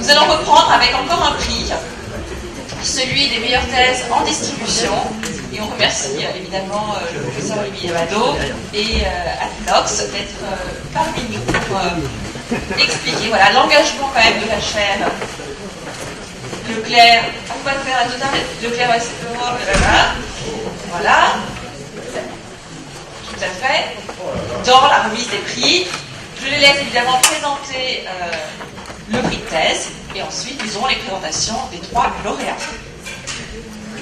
Nous allons reprendre avec encore un prix, celui des meilleures thèses en distribution. Et on remercie évidemment le professeur Olivier Badeau et Athenox d'être parmi nous pour expliquer l'engagement quand même de la chaire Leclerc, Leclerc voilà, tout à fait, dans la remise des prix. Je les laisse évidemment présenter le prix de thèse et ensuite nous aurons les présentations des 3 lauréats.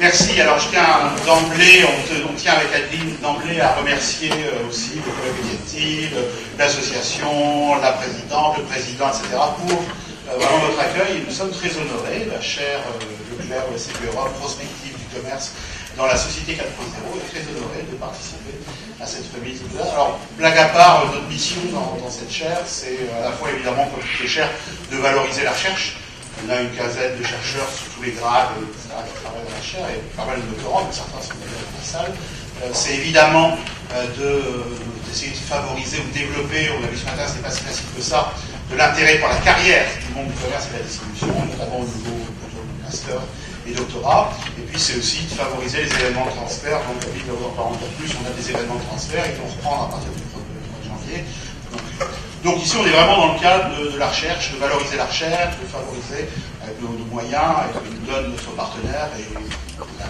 Merci. Alors je tiens d'emblée, on tient avec Adeline d'emblée à remercier aussi le collègue Getty, l'association, la présidente, le président, etc. pour vraiment votre accueil. Et nous sommes très honorés, la chaire Leclerc ESCP Europe, prospective du commerce dans la société 4.0, est très honorée de participer à cette remise. Alors, blague à part, notre mission dans cette chaire, c'est à la fois évidemment, comme toutes les chaires, de valoriser la recherche. On a une quinzaine de chercheurs sous tous les grades, etc., qui travaillent dans la chaire, et pas mal de doctorants, mais certains sont déjà dans la salle. C'est évidemment d'essayer de favoriser ou de développer, on a vu ce matin, c'est pas si facile que ça, de l'intérêt pour la carrière du monde du commerce et de la distribution, notamment au niveau du master et doctorat. Et puis c'est aussi de favoriser les événements de transfert. Donc David va en parler plus, on a des événements de transfert, ils vont reprendre à partir du 1er janvier. Donc ici on est vraiment dans le cadre de la recherche, de valoriser la recherche, de favoriser avec nos moyens, avec ce que nous donne notre partenaire et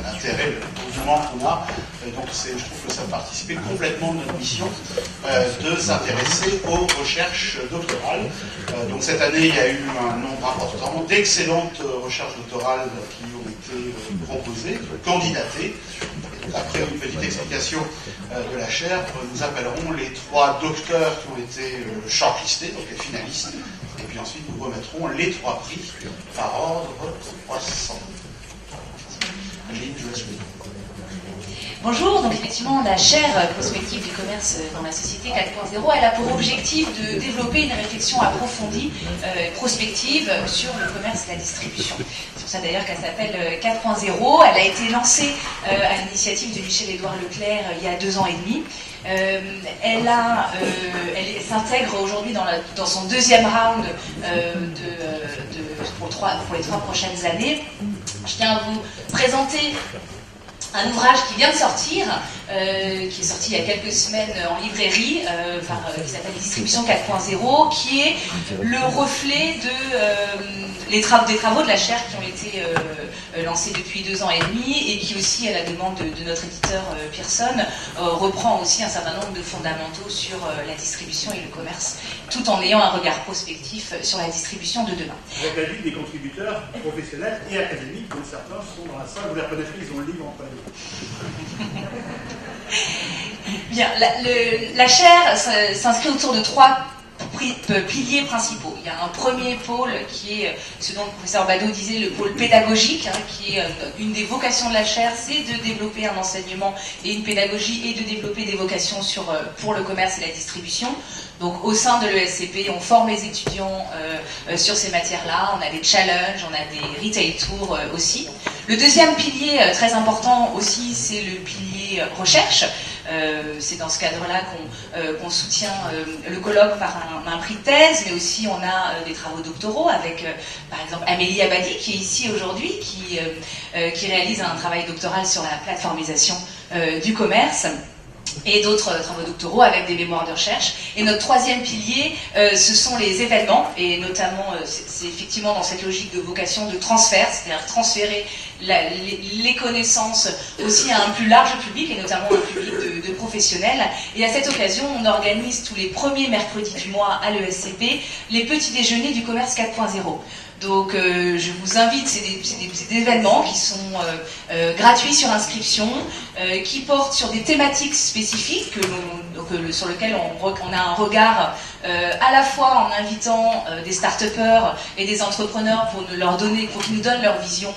l'intérêt, le mouvement qu'on a. Donc je trouve que ça participe complètement de notre mission de s'intéresser aux recherches doctorales. Donc cette année il y a eu un nombre important d'excellentes recherches doctorales qui ont été proposées, candidatées. Après une petite explication de la chaire, nous appellerons les 3 docteurs qui ont été shortlistés, donc les finalistes, et puis ensuite nous remettrons les 3 prix par ordre croissant. Aline, je laisse le micro. Bonjour, donc effectivement la chaire prospective du commerce dans la société 4.0, elle a pour objectif de développer une réflexion approfondie, prospective sur le commerce et la distribution. C'est pour ça d'ailleurs qu'elle s'appelle 4.0. Elle a été lancée à l'initiative de Michel-Édouard Leclerc il y a 2 ans et demi. Elle s'intègre aujourd'hui dans son 2e round pour les 3 prochaines années. Je tiens à vous présenter un ouvrage qui vient de sortir, qui est sorti il y a quelques semaines en librairie, qui s'appelle Distribution 4.0, qui est le reflet des travaux de la chaire qui ont été lancés depuis 2 ans et demi et qui aussi, à la demande de notre éditeur Pearson, reprend aussi un certain nombre de fondamentaux sur la distribution et le commerce, tout en ayant un regard prospectif sur la distribution de demain. Avec la Ligue des contributeurs professionnels et académiques, dont certains sont dans la salle, vous les reconnaîtrez, ils ont le livre en page. Bien, la chaire s'inscrit autour de 3 piliers principaux. Il y a un premier pôle qui est ce dont le professeur Badeau disait, le pôle pédagogique, qui est une des vocations de la chaire, c'est de développer un enseignement et une pédagogie et de développer des vocations pour le commerce et la distribution. Donc au sein de l'ESCP, on forme les étudiants sur ces matières-là, on a des challenges, on a des retail tours aussi. Le deuxième pilier très important aussi, c'est le pilier recherche. C'est dans ce cadre-là qu'on soutient le colloque par un prix de thèse, mais aussi on a des travaux doctoraux avec, par exemple, Amélie Abadi, qui est ici aujourd'hui, qui réalise un travail doctoral sur la plateformisation du commerce, et d'autres travaux doctoraux avec des mémoires de recherche. Et notre 3e pilier, ce sont les événements, et notamment, c'est effectivement dans cette logique de vocation de transfert, c'est-à-dire transférer les connaissances aussi à un plus large public, et notamment un public de professionnels. Et à cette occasion, on organise tous les premiers mercredis du mois à l'ESCP les petits déjeuners du commerce 4.0. Donc je vous invite, c'est des événements qui sont gratuits sur inscription, qui portent sur des thématiques spécifiques sur lesquelles on a un regard à la fois en invitant des start-upers et des entrepreneurs pour qu'ils nous donnent leur vision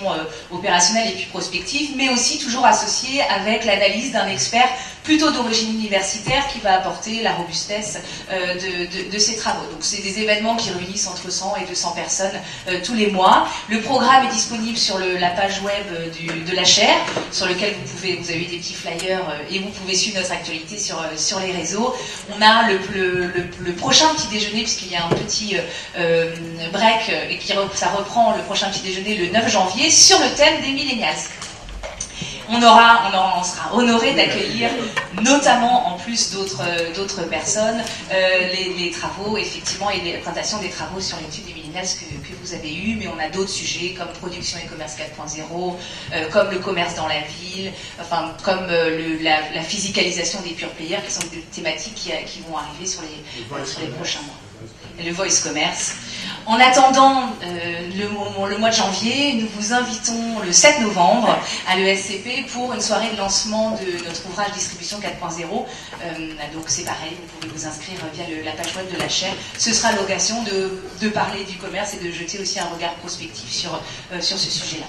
opérationnelle et puis prospective, mais aussi toujours associé avec l'analyse d'un expert plutôt d'origine universitaire qui va apporter la robustesse de ces travaux. Donc c'est des événements qui réunissent entre 100 et 200 personnes tous les mois. Le programme est disponible sur la page web de la chaire, sur lequel vous avez des petits flyers et vous pouvez suivre notre actualité sur les réseaux. On a le prochain prochain petit déjeuner, puisqu'il y a un petit break, et ça reprend le prochain petit déjeuner le 9 janvier, sur le thème des millennials. On sera honoré d'accueillir, notamment en plus d'autres personnes, les travaux, effectivement, et les présentations des travaux sur l'étude des millennials que vous avez eu, mais on a d'autres sujets comme production et commerce 4.0, comme le commerce dans la ville, enfin, comme la physicalisation des pure players, qui sont des thématiques qui vont arriver sur les prochains mois. Et le voice commerce. En attendant le mois de janvier, nous vous invitons le 7 novembre à l'ESCP pour une soirée de lancement de notre ouvrage Distribution 4.0. Donc c'est pareil, vous pouvez vous inscrire via la page web de la chaire. Ce sera l'occasion de parler du commerce et de jeter aussi un regard prospectif sur ce sujet-là.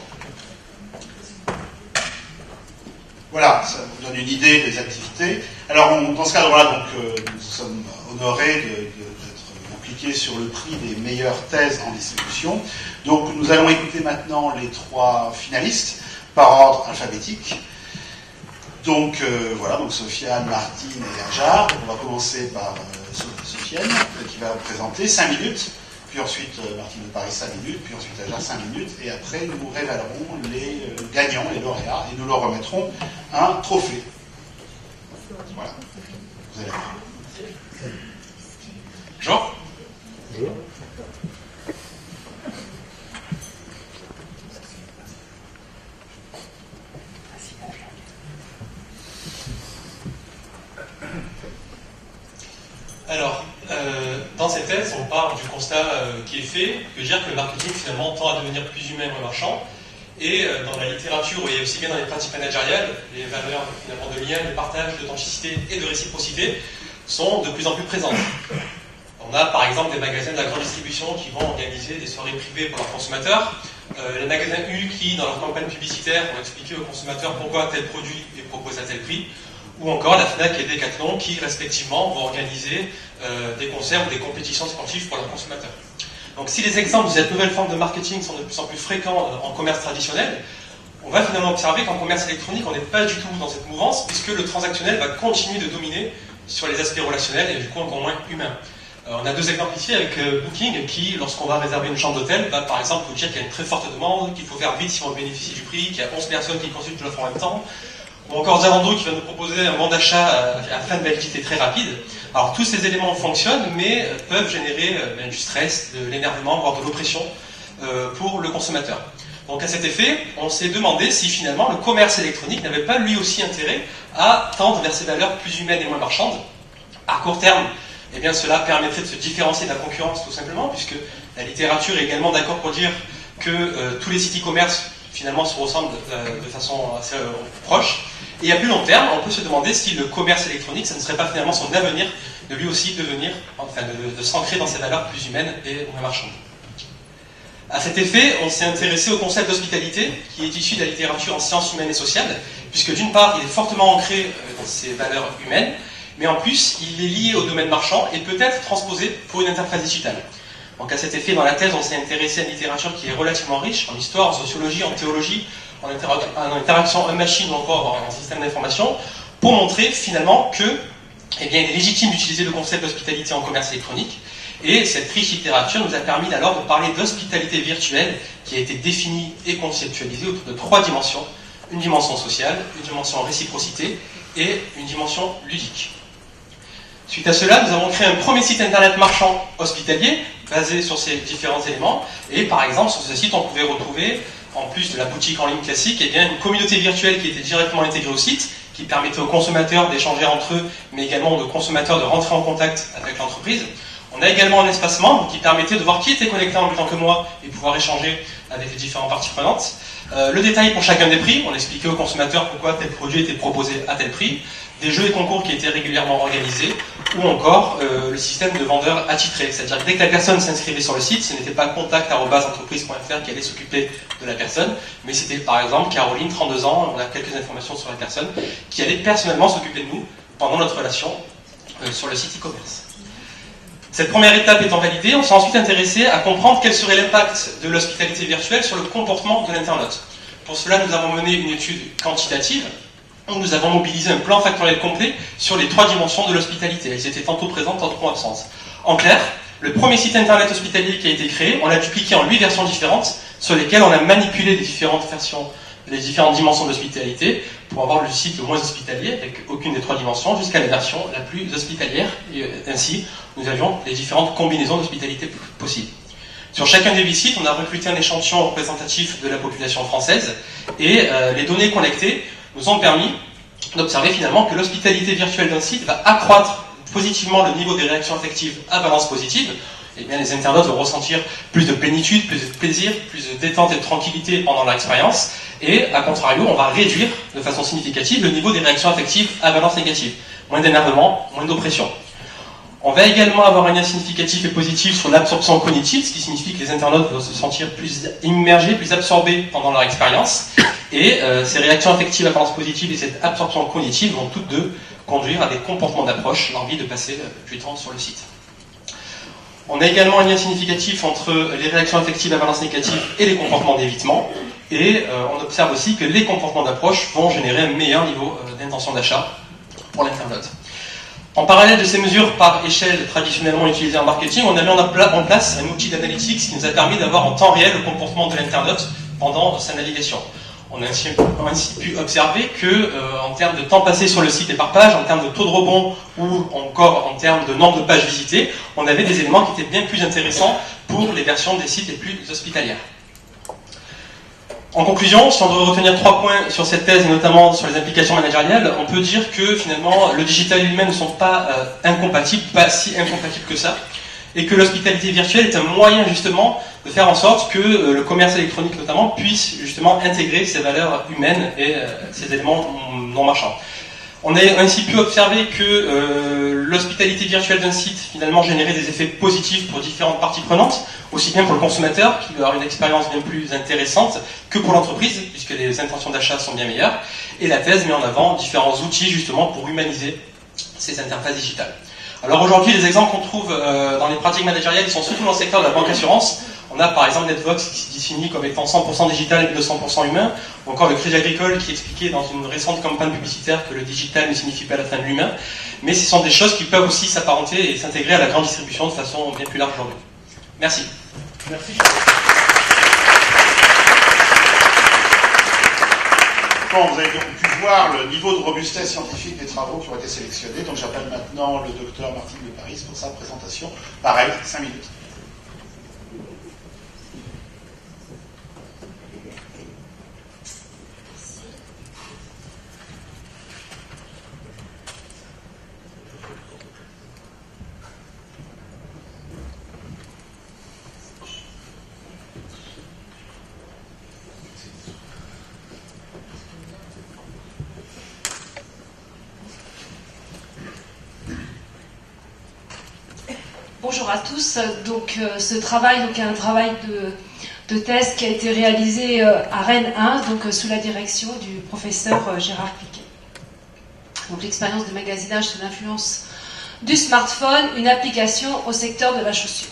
Voilà, ça vous donne une idée des activités. Alors dans ce cadre-là, donc, nous sommes honorés d'être impliqués sur le prix des meilleures thèses en distribution. Donc nous allons écouter maintenant les 3 finalistes par ordre alphabétique. Donc voilà, donc Sofiane, Martine et Ajar. On va commencer par Sofiane qui va présenter 5 minutes. Puis ensuite, Martine de Paris 5 minutes, puis ensuite Ajar 5 minutes, et après nous révélerons les gagnants, les lauréats, et nous leur remettrons un trophée. Voilà. Vous allez voir. Bonjour. Bonjour. Alors, dans cette thèse, on part du constat qui est fait, de dire que le marketing finalement tend à devenir plus humain et marchand. Et dans la littérature, et aussi bien dans les pratiques managériales, les valeurs finalement de lien, de partage, d'authenticité et de réciprocité sont de plus en plus présentes. On a par exemple des magasins de la grande distribution qui vont organiser des soirées privées pour leurs consommateurs, les magasins U qui, dans leur campagne publicitaire, vont expliquer aux consommateurs pourquoi tel produit est proposé à tel prix, ou encore la Fnac et Decathlon qui, respectivement, vont organiser des concerts ou des compétitions sportives pour leurs consommateurs. Donc si les exemples de cette nouvelle forme de marketing sont de plus en plus fréquents en commerce traditionnel, on va finalement observer qu'en commerce électronique, on n'est pas du tout dans cette mouvance, puisque le transactionnel va continuer de dominer sur les aspects relationnels et du coup encore moins humains. On a 2 exemples ici avec Booking qui, lorsqu'on va réserver une chambre d'hôtel, va par exemple vous dire qu'il y a une très forte demande, qu'il faut faire vite si on bénéficie du prix, qu'il y a 11 personnes qui consultent l'offre en même temps, ou encore Zalando qui va nous proposer un bon d'achat à fin de validité très rapide. Alors tous ces éléments fonctionnent, mais peuvent générer du stress, de l'énervement, voire de l'oppression pour le consommateur. Donc à cet effet, on s'est demandé si finalement le commerce électronique n'avait pas lui aussi intérêt à tendre vers ces valeurs plus humaines et moins marchandes. À court terme, eh bien, cela permettrait de se différencier de la concurrence tout simplement, puisque la littérature est également d'accord pour dire que tous les sites e-commerce finalement se ressemblent de façon assez proche. Et à plus long terme, on peut se demander si le commerce électronique, ça ne serait pas finalement son avenir de lui aussi devenir, enfin de s'ancrer dans ses valeurs plus humaines et moins marchandes. À cet effet, on s'est intéressé au concept d'hospitalité, qui est issu de la littérature en sciences humaines et sociales, puisque d'une part, il est fortement ancré dans ses valeurs humaines, mais en plus, il est lié au domaine marchand et peut être transposé pour une interface digitale. Donc à cet effet, dans la thèse, on s'est intéressé à une littérature qui est relativement riche, en histoire, en sociologie, en théologie, en interaction homme-machine ou encore en système d'information, pour montrer finalement que, eh bien, il est légitime d'utiliser le concept d'hospitalité en commerce électronique. Et cette riche littérature nous a permis alors de parler d'hospitalité virtuelle qui a été définie et conceptualisée autour de 3 dimensions. Une dimension sociale, une dimension réciprocité et une dimension ludique. Suite à cela, nous avons créé un premier site internet marchand hospitalier basé sur ces différents éléments. Et par exemple, sur ce site, on pouvait retrouver, en plus de la boutique en ligne classique, eh bien, une communauté virtuelle qui était directement intégrée au site, qui permettait aux consommateurs d'échanger entre eux, mais également aux consommateurs de rentrer en contact avec l'entreprise. On a également un espace membre qui permettait de voir qui était connecté en même temps que moi et pouvoir échanger avec les différentes parties prenantes. Le détail pour chacun des prix, on expliquait aux consommateurs pourquoi tel produit était proposé à tel prix, des jeux et concours qui étaient régulièrement organisés, ou encore le système de vendeurs attitrés. C'est-à-dire que dès que la personne s'inscrivait sur le site, ce n'était pas contact@entreprise.fr qui allait s'occuper de la personne, mais c'était par exemple Caroline, 32 ans, on a quelques informations sur la personne, qui allait personnellement s'occuper de nous pendant notre relation sur le site e-commerce. Cette première étape étant validée, on s'est ensuite intéressé à comprendre quel serait l'impact de l'hospitalité virtuelle sur le comportement de l'internaute. Pour cela, nous avons mené une étude quantitative où nous avons mobilisé un plan factoriel complet sur les 3 dimensions de l'hospitalité. Elles étaient tantôt présentes, tantôt absentes. En clair, le premier site internet hospitalier qui a été créé, on l'a dupliqué en 8 versions différentes, sur lesquelles on a manipulé les différentes versions, les différentes dimensions d'hospitalité, pour avoir le site le moins hospitalier, avec aucune des 3 dimensions, jusqu'à la version la plus hospitalière, et ainsi, nous avions les différentes combinaisons d'hospitalité possibles. Sur chacun des 8 sites, on a recruté un échantillon représentatif de la population française, et les données collectées nous ont permis d'observer finalement que l'hospitalité virtuelle d'un site va accroître positivement le niveau des réactions affectives à valence positive. Et bien, les internautes vont ressentir plus de plénitude, plus de plaisir, plus de détente et de tranquillité pendant leur expérience. Et, à contrario, on va réduire de façon significative le niveau des réactions affectives à valence négative. Moins d'énervement, moins d'oppression. On va également avoir un lien significatif et positif sur l'absorption cognitive, ce qui signifie que les internautes vont se sentir plus immergés, plus absorbés pendant leur expérience. Et ces réactions affectives à valence positive et cette absorption cognitive vont toutes deux conduire à des comportements d'approche, l'envie de passer du temps sur le site. On a également un lien significatif entre les réactions affectives à valence négative et les comportements d'évitement. Et on observe aussi que les comportements d'approche vont générer un meilleur niveau d'intention d'achat pour l'internaute. En parallèle de ces mesures par échelle traditionnellement utilisées en marketing, on a mis en place un outil d'analytics qui nous a permis d'avoir en temps réel le comportement de l'internaute pendant sa navigation. On a ainsi pu observer que, en termes de temps passé sur le site et par page, en termes de taux de rebond ou encore en termes de nombre de pages visitées, on avait des éléments qui étaient bien plus intéressants pour les versions des sites les plus hospitalières. En conclusion, si on doit retenir 3 points sur cette thèse, et notamment sur les implications managériales, on peut dire que finalement le digital et l'humain ne sont pas incompatibles, pas si incompatibles que ça, et que l'hospitalité virtuelle est un moyen justement de faire en sorte que le commerce électronique notamment puisse justement intégrer ces valeurs humaines et ces éléments non marchands. On a ainsi pu observer que l'hospitalité virtuelle d'un site finalement générait des effets positifs pour différentes parties prenantes, aussi bien pour le consommateur qui va avoir une expérience bien plus intéressante que pour l'entreprise, puisque les intentions d'achat sont bien meilleures, et la thèse met en avant différents outils justement pour humaniser ces interfaces digitales. Alors aujourd'hui, les exemples qu'on trouve dans les pratiques managériales, ils sont surtout dans le secteur de la banque assurance. On a par exemple Netvox qui se définit comme étant 100% digital et 200% humain, ou encore le Crédit Agricole qui expliquait dans une récente campagne publicitaire que le digital ne signifie pas la fin de l'humain, mais ce sont des choses qui peuvent aussi s'apparenter et s'intégrer à la grande distribution de façon bien plus large aujourd'hui. Merci. Merci. Bon, vous avez donc pu voir le niveau de robustesse scientifique des travaux qui ont été sélectionnés. Donc j'appelle maintenant le docteur Martine de Paris pour sa présentation. Pareil, 5 minutes. Bonjour à tous. Donc, ce travail est un travail de thèse qui a été réalisé à Rennes 1, donc sous la direction du professeur Gérard Cliquet. Donc, l'expérience de magasinage sous l'influence du smartphone, une application au secteur de la chaussure.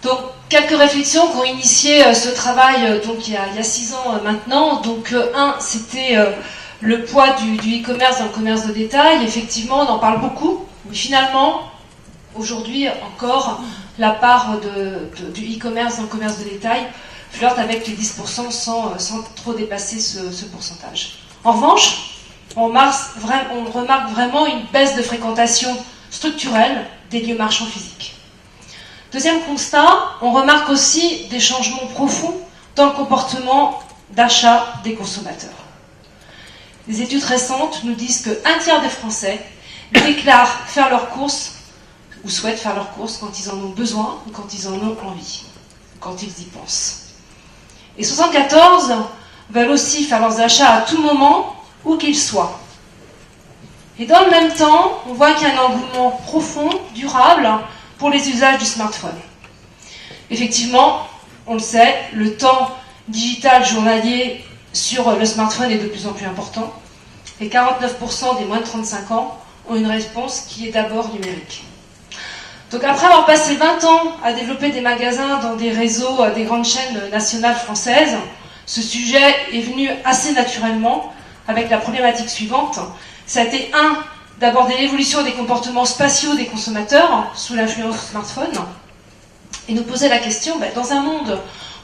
Donc, quelques réflexions qui ont initié ce travail donc, il y a 6 ans maintenant. Donc, c'était le poids du e-commerce dans le commerce de détail. Effectivement, on en parle beaucoup, mais finalement, aujourd'hui encore, la part du e-commerce dans le commerce de détail flirte avec les 10% sans trop dépasser ce pourcentage. En revanche, on remarque vraiment une baisse de fréquentation structurelle des lieux marchands physiques. Deuxième constat, on remarque aussi des changements profonds dans le comportement d'achat des consommateurs. Des études récentes nous disent qu'un tiers des Français déclarent faire leurs courses ou souhaitent faire leurs courses quand ils en ont besoin ou quand ils en ont envie, quand ils y pensent. Et 74 veulent aussi faire leurs achats à tout moment, où qu'ils soient. Et dans le même temps, on voit qu'il y a un engouement profond, durable, pour les usages du smartphone. Effectivement, on le sait, le temps digital journalier sur le smartphone est de plus en plus important. Et 49% des moins de 35 ans ont une réponse qui est d'abord numérique. Donc après avoir passé 20 ans à développer des magasins dans des réseaux des grandes chaînes nationales françaises, ce sujet est venu assez naturellement avec la problématique suivante. Ça a été d'aborder l'évolution des comportements spatiaux des consommateurs sous l'influence du smartphone et nous poser la question, dans un monde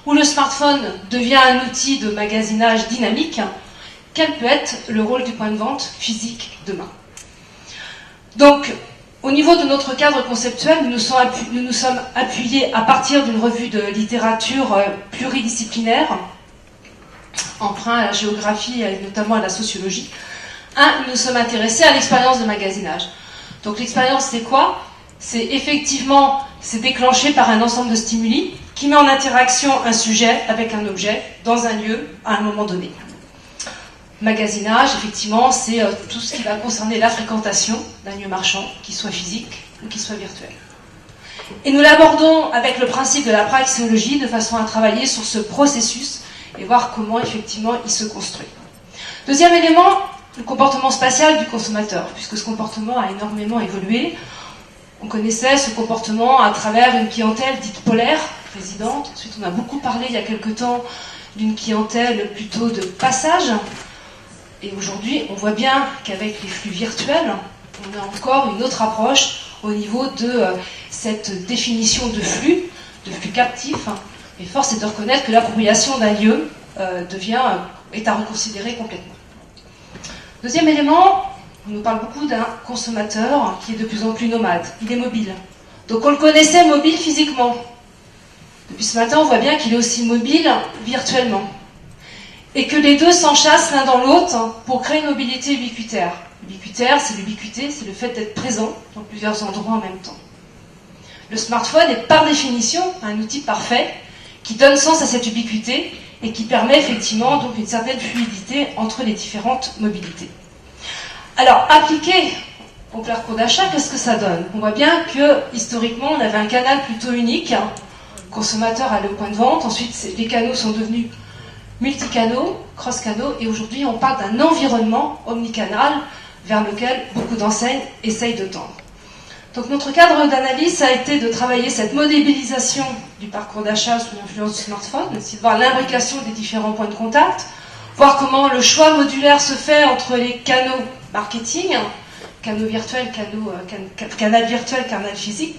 où le smartphone devient un outil de magasinage dynamique, quel peut être le rôle du point de vente physique demain? Donc, au niveau de notre cadre conceptuel, nous nous sommes appuyés à partir d'une revue de littérature pluridisciplinaire, emprunt à la géographie et notamment à la sociologie. Nous nous sommes intéressés à l'expérience de magasinage. Donc l'expérience, c'est quoi? C'est déclenché par un ensemble de stimuli qui met en interaction un sujet avec un objet dans un lieu à un moment donné. Magasinage, effectivement, c'est tout ce qui va concerner la fréquentation d'un lieu marchand, qu'il soit physique ou qu'il soit virtuel. Et nous l'abordons avec le principe de la praxéologie, de façon à travailler sur ce processus et voir comment, effectivement, il se construit. Deuxième élément, le comportement spatial du consommateur, puisque ce comportement a énormément évolué. On connaissait ce comportement à travers une clientèle dite polaire, résidente. Ensuite, on a beaucoup parlé il y a quelque temps d'une clientèle plutôt de passage. Et aujourd'hui, on voit bien qu'avec les flux virtuels, on a encore une autre approche au niveau de cette définition de flux captif. Et force est de reconnaître que l'appropriation d'un lieu est à reconsidérer complètement. Deuxième élément, on nous parle beaucoup d'un consommateur qui est de plus en plus nomade. Il est mobile. Donc on le connaissait mobile physiquement. Depuis ce matin, on voit bien qu'il est aussi mobile virtuellement. Et que les deux s'enchassent l'un dans l'autre pour créer une mobilité ubiquitaire. Ubiquitaire, c'est l'ubiquité, c'est le fait d'être présent dans plusieurs endroits en même temps. Le smartphone est par définition un outil parfait qui donne sens à cette ubiquité et qui permet effectivement donc une certaine fluidité entre les différentes mobilités. Alors, appliqué au parcours d'achat, qu'est-ce que ça donne? On voit bien que, historiquement, on avait un canal plutôt unique. Le consommateur allait au point de vente, ensuite les canaux sont devenus multicanaux, cross-canaux, et aujourd'hui on parle d'un environnement omnicanal vers lequel beaucoup d'enseignes essayent de tendre. Donc notre cadre d'analyse a été de travailler cette modélisation du parcours d'achat sous l'influence du smartphone, c'est de voir l'imbrication des différents points de contact, voir comment le choix modulaire se fait entre les canaux marketing, canaux virtuels, canal virtuel, canal physique,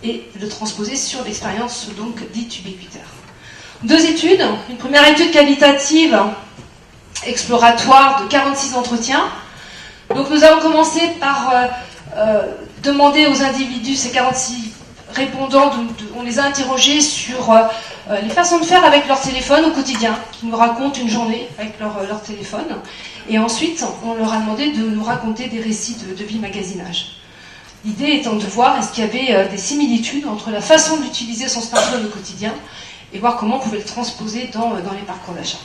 et le transposer sur l'expérience donc dite ubiquitaire. Deux études, une première étude qualitative exploratoire de 46 entretiens. Donc nous avons commencé par demander aux individus, ces 46 répondants, on les a interrogés sur les façons de faire avec leur téléphone au quotidien, qui nous racontent une journée avec leur téléphone. Et ensuite, on leur a demandé de nous raconter des récits de vie magasinage. L'idée étant de voir est-ce qu'il y avait des similitudes entre la façon d'utiliser son smartphone au quotidien et voir comment on pouvait le transposer dans les parcours d'achat.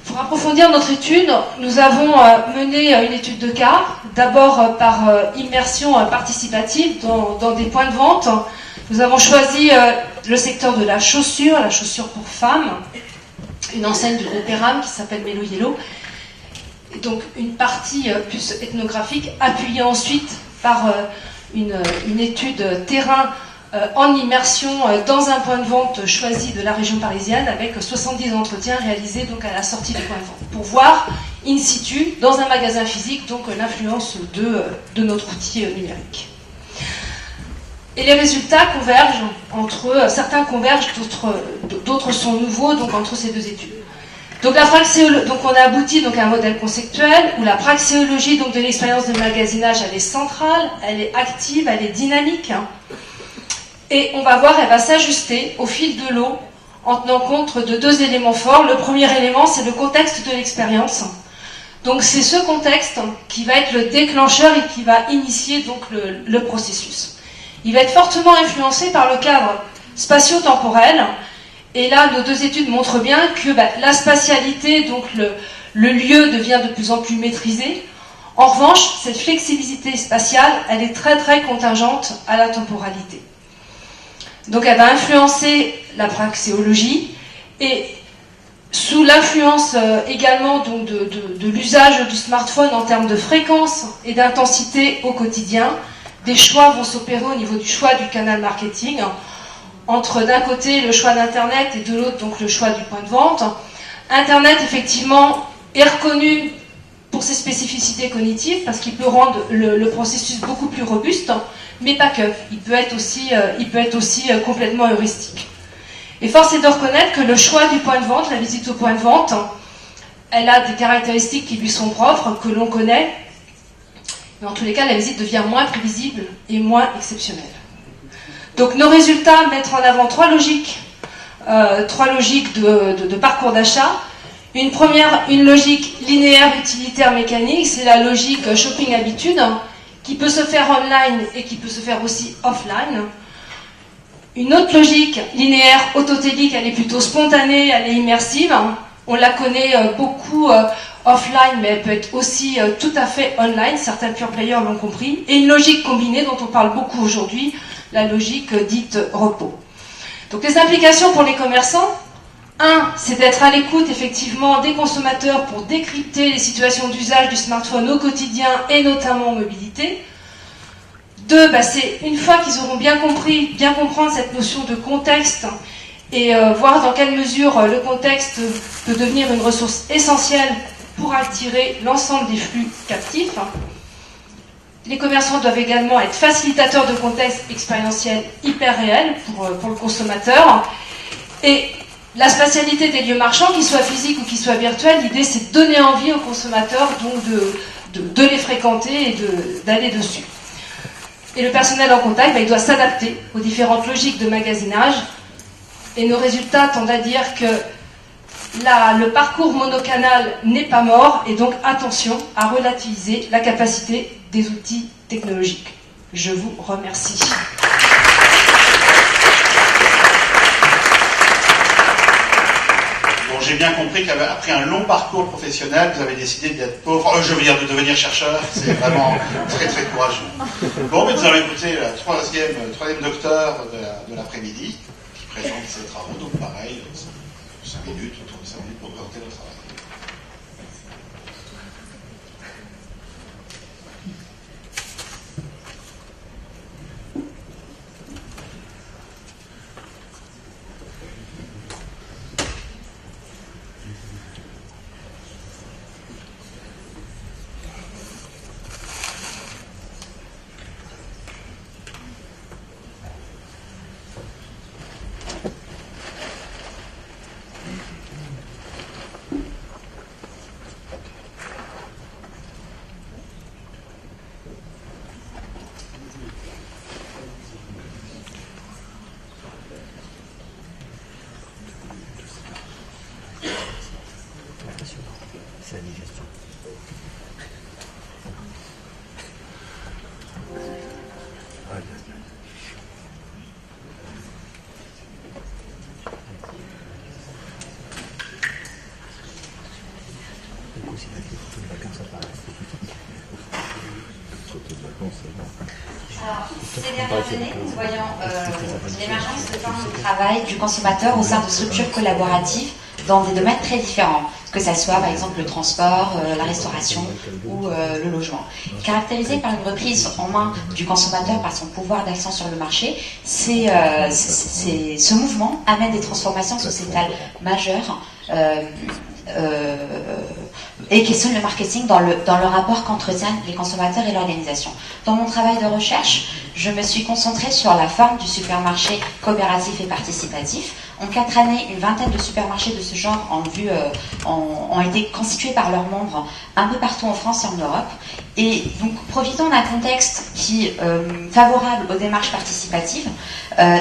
Pour approfondir notre étude, nous avons mené une étude de cas, d'abord par immersion participative dans des points de vente. Nous avons choisi le secteur de la chaussure pour femmes, une enseigne du groupe Eram qui s'appelle Melo Yellow. Et donc une partie plus ethnographique, appuyée ensuite par une étude terrain en immersion dans un point de vente choisi de la région parisienne avec 70 entretiens réalisés donc à la sortie du point de vente pour voir in situ dans un magasin physique donc l'influence de notre outil numérique. Et les résultats convergent certains convergent, d'autres sont nouveaux donc entre ces deux études. Donc on a abouti donc à un modèle conceptuel où la praxéologie donc de l'expérience de magasinage elle est centrale, elle est active, elle est dynamique. Et on va voir, elle va s'ajuster au fil de l'eau en tenant compte de deux éléments forts. Le premier élément, c'est le contexte de l'expérience. Donc c'est ce contexte qui va être le déclencheur et qui va initier donc le processus. Il va être fortement influencé par le cadre spatio-temporel. Et là, nos deux études montrent bien que la spatialité, donc le lieu devient de plus en plus maîtrisé. En revanche, cette flexibilité spatiale, elle est très très contingente à la temporalité. Donc elle va influencer la praxéologie et sous l'influence également donc de l'usage du smartphone en termes de fréquence et d'intensité au quotidien, des choix vont s'opérer au niveau du choix du canal marketing, entre d'un côté le choix d'Internet et de l'autre donc le choix du point de vente. Internet effectivement est reconnu pour ses spécificités cognitives, parce qu'il peut rendre le processus beaucoup plus robuste, mais pas que. Il peut être aussi complètement heuristique. Et force est de reconnaître que le choix du point de vente, la visite au point de vente, elle a des caractéristiques qui lui sont propres, que l'on connaît, mais en tous les cas, la visite devient moins prévisible et moins exceptionnelle. Donc nos résultats mettent en avant trois logiques de parcours d'achat. Une première, une logique linéaire utilitaire mécanique, c'est la logique shopping habitude, qui peut se faire online et qui peut se faire aussi offline. Une autre logique linéaire autotélique, elle est plutôt spontanée, elle est immersive. On la connaît beaucoup offline, mais elle peut être aussi tout à fait online. Certains pure players l'ont compris. Et une logique combinée dont on parle beaucoup aujourd'hui, la logique dite repos. Donc les implications pour les commerçants, c'est d'être à l'écoute effectivement des consommateurs pour décrypter les situations d'usage du smartphone au quotidien et notamment en mobilité. 2, c'est une fois qu'ils auront bien compris, bien comprendre cette notion de contexte et voir dans quelle mesure le contexte peut devenir une ressource essentielle pour attirer l'ensemble des flux captifs. Les commerçants doivent également être facilitateurs de contexte expérientiel hyper réel pour le consommateur. Et la spatialité des lieux marchands, qu'ils soient physiques ou qu'ils soient virtuels, l'idée c'est de donner envie aux consommateurs donc de les fréquenter et d'aller dessus. Et le personnel en contact, il doit s'adapter aux différentes logiques de magasinage. Et nos résultats tendent à dire que le parcours monocanal n'est pas mort, et donc attention à relativiser la capacité des outils technologiques. Je vous remercie. Bon, j'ai bien compris qu'après un long parcours professionnel, vous avez décidé d'être pauvre, je veux dire de devenir chercheur, c'est vraiment très très courageux. Bon, mais nous allons écouter la troisième docteur de l'après-midi, qui présente ses travaux, donc pareil, 5 minutes, autour de 5 minutes pour présenter le travail. Alors, ces dernières années, nous voyons l'émergence de formes de travail du consommateur au sein de structures collaboratives dans des domaines très différents, que ce soit par exemple le transport, la restauration ou le logement. Caractérisé par une reprise en main du consommateur par son pouvoir d'action sur le marché, ce mouvement amène des transformations sociétales majeures et questionne le marketing dans le rapport qu'entretiennent les consommateurs et l'organisation. Dans mon travail de recherche, je me suis concentrée sur la forme du supermarché coopératif et participatif. En 4 années, une vingtaine de supermarchés de ce genre ont été constitués par leurs membres un peu partout en France et en Europe. Et donc, profitant d'un contexte qui est favorable aux démarches participatives,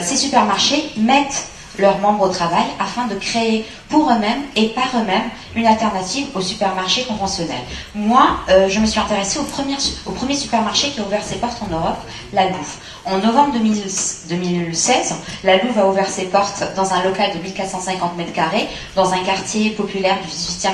ces supermarchés mettent leurs membres au travail afin de créer pour eux-mêmes et par eux-mêmes une alternative au supermarché conventionnel. Moi, je me suis intéressée au premier supermarché qui a ouvert ses portes en Europe, la Louve. En novembre 2016, la Louve a ouvert ses portes dans un local de 1450 m² dans un quartier populaire du 18e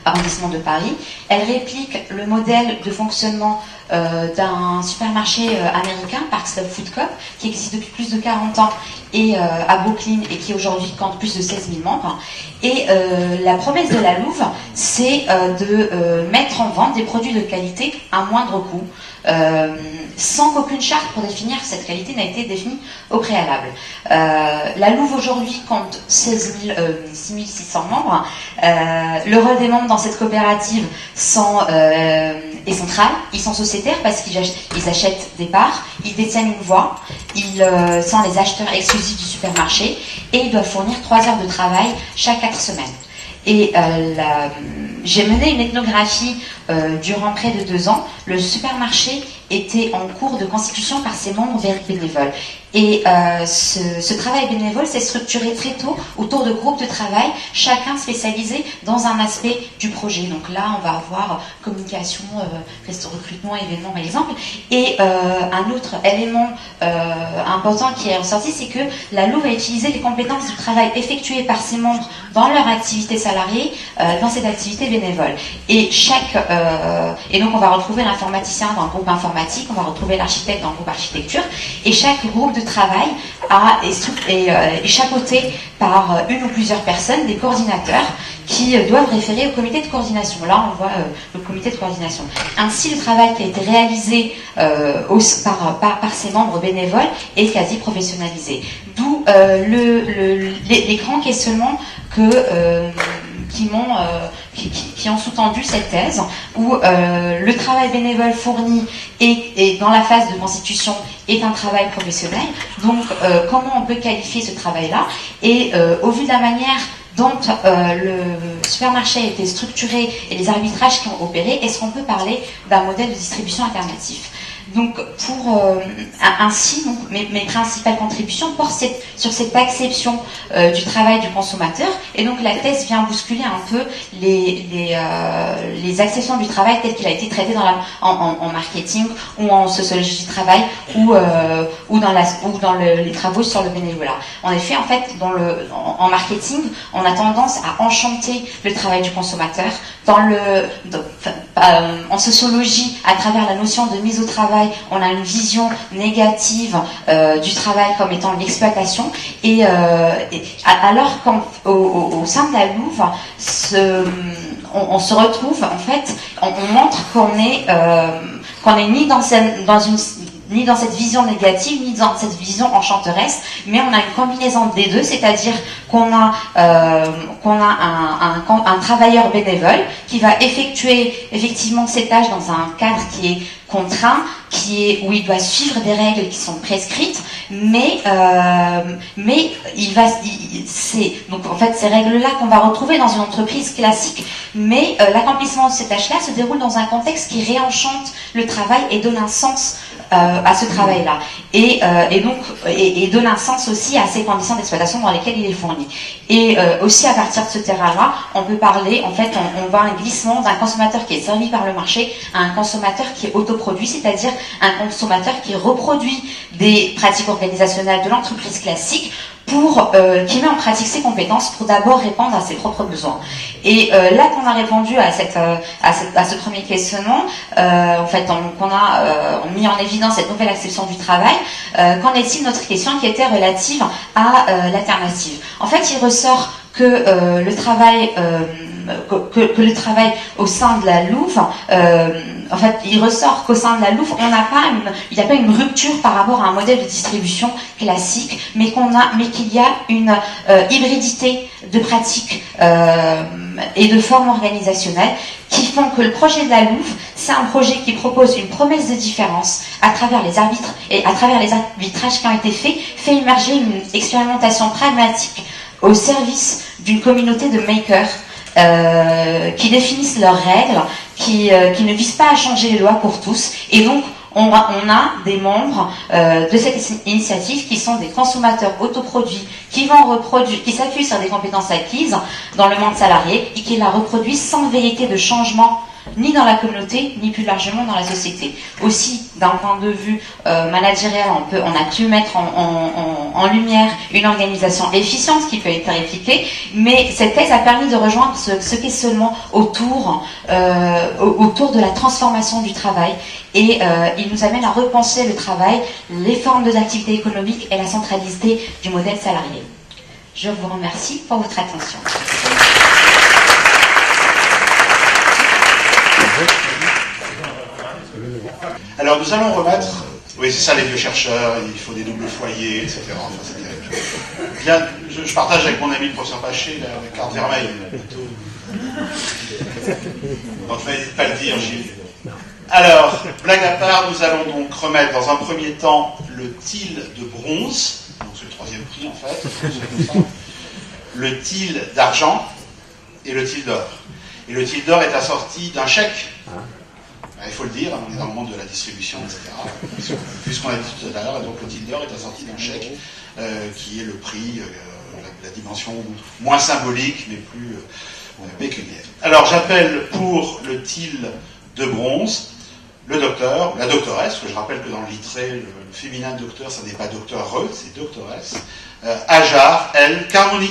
arrondissement de Paris. Elle réplique le modèle de fonctionnement d'un supermarché américain, Park Slope Food Coop, qui existe depuis plus de 40 ans et à Brooklyn et qui aujourd'hui compte plus de 16 000 membres. Et la promesse de la Louve, c'est de mettre en vente des produits de qualité à moindre coût, sans qu'aucune charte pour définir cette qualité n'a été définie au préalable. La Louve aujourd'hui compte 6 600 membres. Le rôle des membres dans cette coopérative est central. Ils sont sociétaires parce qu'ils achètent des parts, ils détiennent une voix, ils sont les acheteurs exclusifs du supermarché et ils doivent fournir 3 heures de travail chaque 4 semaines. Et j'ai mené une ethnographie durant près de 2 ans. Le supermarché était en cours de constitution par ses membres bénévoles. Et ce travail bénévole s'est structuré très tôt autour de groupes de travail, chacun spécialisé dans un aspect du projet. Donc là, on va avoir communication, recrutement, événements, par exemple. Et un autre élément important qui est ressorti, c'est que la Louve a utilisé les compétences du travail effectué par ses membres dans leur activité salariée, dans cette activité bénévole. Et donc on va retrouver l'informaticien dans le groupe informatique, on va retrouver l'architecte dans le groupe architecture, et chaque groupe de travail est chapeauté par une ou plusieurs personnes, des coordinateurs, qui doivent référer au comité de coordination. Là, on voit le comité de coordination. Ainsi, le travail qui a été réalisé par ces membres bénévoles est quasi professionnalisé. D'où les grands questionnements qui ont sous-tendu cette thèse, où le travail bénévole fourni et dans la phase de constitution est un travail professionnel. Donc, comment on peut qualifier ce travail-là? Et au vu de la manière dont le supermarché a été structuré et les arbitrages qui ont opéré, est-ce qu'on peut parler d'un modèle de distribution alternatif? Donc, ainsi, mes principales contributions portent sur cette acception du travail du consommateur, et donc la thèse vient bousculer un peu les acceptions du travail tel qu'il a été traité en marketing ou en sociologie du travail ou dans les travaux sur le bénévolat. En effet, en fait, en marketing, on a tendance à enchanter le travail du consommateur. En sociologie, à travers la notion de mise au travail, on a une vision négative du travail comme étant l'exploitation, alors qu'au sein de la Louve, on se retrouve, en fait, on montre qu'on est ni dans cette vision négative, ni dans cette vision enchanteresse, mais on a une combinaison des deux, c'est-à-dire qu'on a un travailleur bénévole qui va effectuer effectivement ses tâches dans un cadre qui est contraint, où il doit suivre des règles qui sont prescrites, mais donc en fait ces règles-là qu'on va retrouver dans une entreprise classique, mais l'accomplissement de ces tâches-là se déroule dans un contexte qui réenchante le travail et donne un sens à ce travail-là, et donne un sens aussi à ces conditions d'exploitation dans lesquelles il est fourni. Et aussi à partir de ce terrain-là, on peut parler, en fait, on voit un glissement d'un consommateur qui est servi par le marché à un consommateur qui est autoproduit, c'est-à-dire un consommateur qui reproduit des pratiques organisationnelles de l'entreprise classique qui met en pratique ses compétences pour d'abord répondre à ses propres besoins. Et là qu'on a répondu à ce premier questionnement, en fait, on a mis en évidence cette nouvelle acception du travail. Qu'en est-il de notre question qui était relative à l'alternative? En fait, il ressort que le travail au sein de la Louve, en fait, il ressort qu'au sein de la Louve, il n'y a pas une rupture par rapport à un modèle de distribution classique, mais qu'il y a une hybridité de pratiques et de formes organisationnelles qui font que le projet de la Louve, c'est un projet qui propose une promesse de différence à travers les arbitres et à travers les arbitrages qui ont été faits, fait émerger une expérimentation pragmatique au service d'une communauté de makers qui définissent leurs règles, qui ne visent pas à changer les lois pour tous. Et donc, on a des membres de cette initiative qui sont des consommateurs autoproduits, qui s'appuient sur des compétences acquises dans le monde salarié et qui la reproduisent sans vérité de changement ni dans la communauté, ni plus largement dans la société. Aussi, d'un point de vue managérial, on a pu mettre en lumière une organisation efficiente qui peut être tarifiée, mais cette thèse a permis de rejoindre ce questionnement autour de la transformation du travail, et il nous amène à repenser le travail, les formes de l'activité économique et la centralité du modèle salarié. Je vous remercie pour votre attention. Alors nous allons remettre, oui c'est ça les vieux chercheurs, il faut des doubles foyers, etc. Enfin, c'est terrible. Bien, je partage avec mon ami le professeur Paché la carte vermeille. Donc n'hésite pas à le dire, Gilles. Alors, blague à part, nous allons donc remettre dans un premier temps le til de bronze, donc c'est le troisième prix en fait, le til d'argent et le til d'or. Et le til d'or est assorti d'un chèque. Il faut le dire, on est dans le monde de la distribution, etc. Puisqu'on a dit tout à l'heure, donc le til d'or est assorti d'un chèque qui est le prix, la dimension moins symbolique, mais plus pécuniaire. Alors j'appelle pour le til de bronze le docteur, la doctoresse, parce que je rappelle que dans le littré, le féminin de docteur, ça n'est pas docteureux, c'est doctoresse, Hajar El Karmouni.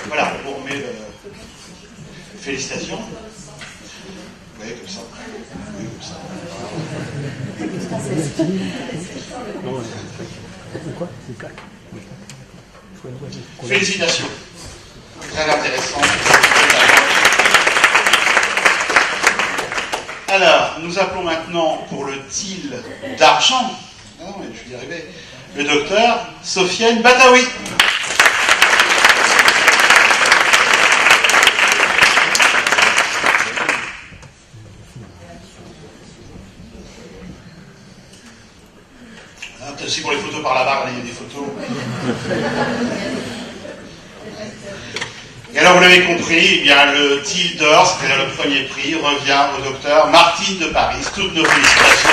Voilà, on remet félicitations. Vous voyez, comme ça. Oui, comme ça. Félicitations. Très intéressant. Alors, nous appelons maintenant pour le til d'argent, non, mais je vais y arriver, le docteur Sofiane Badawi. Peut-être aussi pour les photos par la barre, il y a des photos. Et alors, vous l'avez compris, eh bien, le til d'or, c'est-à-dire le premier prix, revient au docteur Martine de Paris. Toutes nos félicitations.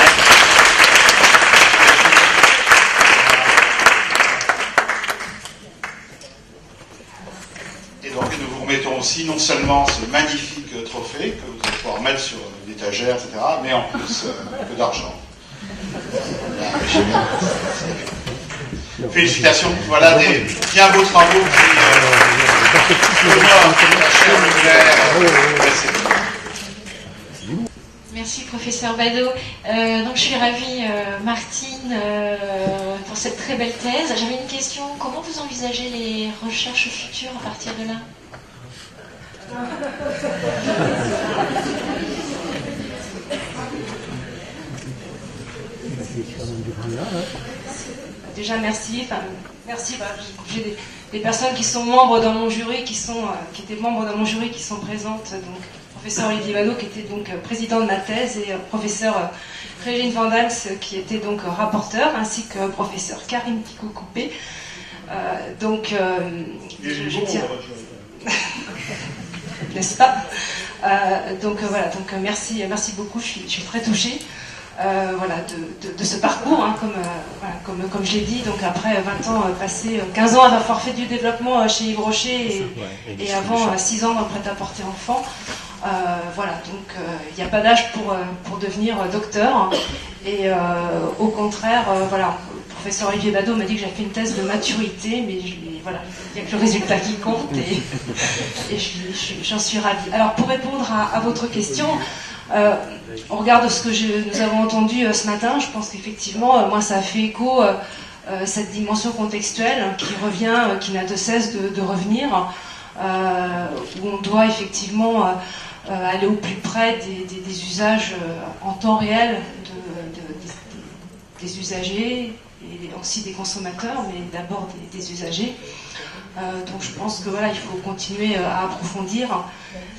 Et donc, nous vous remettons aussi non seulement ce magnifique trophée que vous allez pouvoir mettre sur l'étagère, etc., mais en plus un peu d'argent. Félicitations, voilà des bien beaux travaux qui Merci professeur Badaud. Donc je suis ravie Martine pour cette très belle thèse. J'avais une question, comment vous envisagez les recherches futures à partir de là? Déjà merci, merci. J'ai des personnes qui sont membres dans mon jury, qui étaient membres dans mon jury, qui sont présentes. Donc professeur Olivier Badaud qui était donc président de ma thèse, et professeur Régine Vandals qui était donc rapporteur, ainsi que professeur Karim Pico-Coupé. Je tiens. N'est-ce pas? Voilà, merci beaucoup, je suis très touchée. De ce parcours, hein, comme je l'ai dit, donc après 20 ans passés, 15 ans à avoir fait du développement chez Yves Rocher et avant 6 ans dans le prêt-à-porter enfant. Il n'y a pas d'âge pour devenir docteur, et au contraire, le professeur Olivier Badaud m'a dit que j'avais fait une thèse de maturité, mais il n'y a que le résultat qui compte, et j'en suis ravie. Alors pour répondre à votre question, au regard de ce que nous avons entendu ce matin, je pense qu'effectivement, moi ça a fait écho, cette dimension contextuelle qui revient, qui n'a de cesse de revenir, où on doit effectivement aller au plus près des usages en temps réel des usagers, et aussi des consommateurs, mais d'abord des usagers. Donc je pense que il faut continuer à approfondir,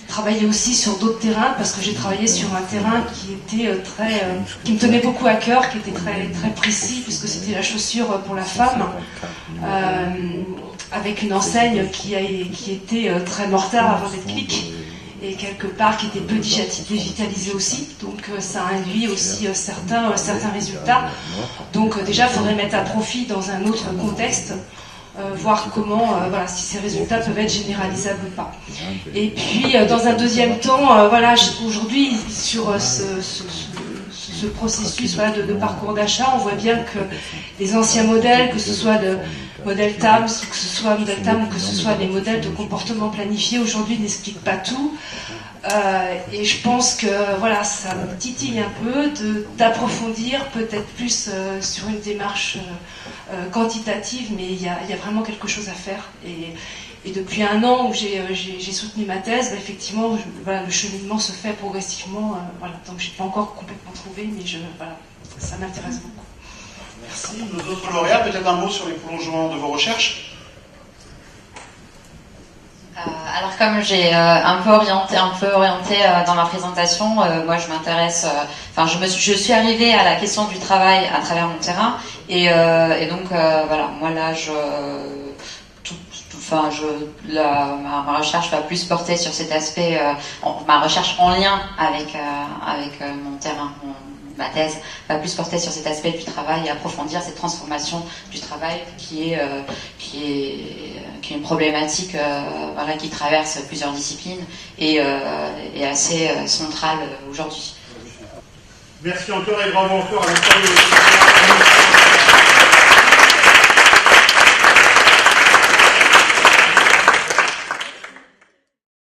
travailler aussi sur d'autres terrains, parce que j'ai travaillé sur un terrain qui me tenait beaucoup à cœur, qui était très, très précis, puisque c'était la chaussure pour la femme, avec une enseigne qui était très mortelle avant d'être clic, et quelque part qui était peu digitalisée aussi, donc ça induit aussi certains résultats. Donc déjà, il faudrait mettre à profit dans un autre contexte, voir comment, voilà, si ces résultats peuvent être généralisables ou pas. Et puis, dans un deuxième temps, voilà, aujourd'hui, sur ce processus, voilà, de parcours d'achat, on voit bien que les anciens modèles, que ce soit le modèle TAMS, que ce soit modèle TAM, ou que ce soit les modèles de comportement planifié, aujourd'hui n'expliquent pas tout. Et je pense que voilà, ça me titille un peu d'approfondir peut-être plus sur une démarche quantitative, mais il y a vraiment quelque chose à faire. Et depuis un an où j'ai soutenu ma thèse, bah, effectivement, voilà, le cheminement se fait progressivement. Voilà, donc je n'ai pas encore complètement trouvé, mais voilà, ça m'intéresse beaucoup. Merci. Nos autres lauréats, peut-être un mot sur les prolongements de vos recherches? Alors comme j'ai un peu orienté dans ma présentation, moi je m'intéresse, je suis arrivée à la question du travail à travers mon terrain et donc voilà, moi là ma recherche va plus porter sur cet aspect, ma recherche en lien avec mon terrain, ma thèse va plus porter sur cet aspect du travail et approfondir cette transformation du travail qui est une problématique voilà, qui traverse plusieurs disciplines et assez centrale aujourd'hui. Merci encore et bravo encore à l'ensemble.